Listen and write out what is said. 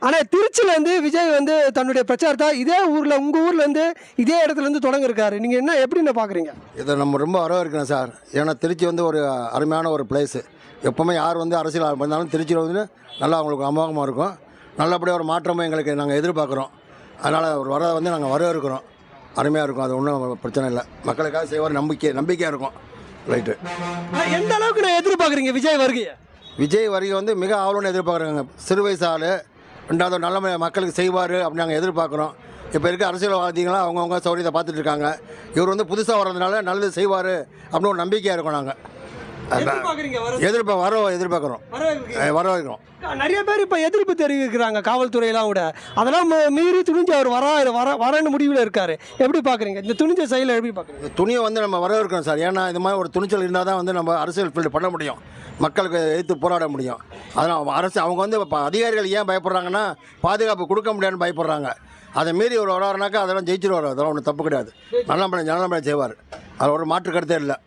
ஆனால் திருச்சியிலேருந்து விஜய் வந்து தன்னுடைய பிரச்சாரத்தை இதே ஊரில் உங்கள் ஊர்லேருந்து இதே இடத்துலேருந்து தொடங்கிருக்காரு. நீங்கள் என்ன எப்படின்னு பார்க்குறீங்க? இதை நம்ம ரொம்ப வரவேற்கணும் சார். ஏன்னா திருச்சி வந்து ஒரு அருமையான ஒரு பிளேஸு. எப்போவுமே யார் வந்து அரசியல் பண்ணாலும் திருச்சியில் வந்து நல்லா அவங்களுக்கு அமோகமாக இருக்கும். நல்லபடியாக ஒரு மாற்றமும் எங்களுக்கு நாங்கள் எதிர்பார்க்குறோம். அதனால் அவர் வர வந்து நாங்கள் வரவேற்கிறோம். அருமையாக இருக்கும். அது ஒன்றும் பிரச்சனை இல்லை. மக்களுக்காக செய்வார், நம்பிக்கையாக இருக்கும். ரைட்டு. எந்த அளவுக்கு நான் எதிர்பார்க்குறீங்க விஜய் வருகையை? விஜய் வருகை வந்து மிக ஆவலுன்னு எதிர்பார்க்குறாங்க. சிறு வயசு ஆள், ரெண்டாவது நல்ல மக்களுக்கு செய்வார் அப்படின்னு நாங்கள் எதிர்பார்க்குறோம். இப்போ இருக்க அரசியல்வாதிகளாம் அவங்கவுங்க சௌரியத்தை பார்த்துட்டு இருக்காங்க. இவர் வந்து புதுசாக வர்றதுனால நல்லது செய்வார் அப்படின்னு ஒரு நம்பிக்கையாக இருக்கும். நாங்கள் எதிர்பார்க்குறோம், வரவேற்கிறோம். நிறைய பேர் இப்போ எதிர்ப்பு தெரிவிக்கிறாங்க காவல்துறையெல்லாம் கூட. அதெல்லாம் மீறி துணிஞ்சு அவர் வரன்னு முடிவில் இருக்காரு. எப்படி பார்க்குறீங்க இந்த துணிஞ்ச செயலை? எப்படி பார்க்குறீங்க? துணியை வந்து நம்ம வரவேற்கிறோம் சார். ஏன்னா இது மாதிரி ஒரு துணிச்சல் இருந்தால் தான் வந்து நம்ம அரசியல் ஃபீல்டு பண்ண முடியும், மக்களுக்கு எதிர்த்து போராட முடியும். அதனால் அவங்க வந்து இப்போ அதிகாரிகள் ஏன் பயப்படுறாங்கன்னா பாதுகாப்பு கொடுக்க முடியாதுன்னு பயப்படுறாங்க. அதை மீறி ஒரு வராருனாக்கா அதெல்லாம் ஜெயிச்சிருவார். அதெல்லாம் ஒன்றும் தப்பு கிடையாது. நல்ல செய்வார். அது ஒரு மாற்று கருத்தே இல்லை.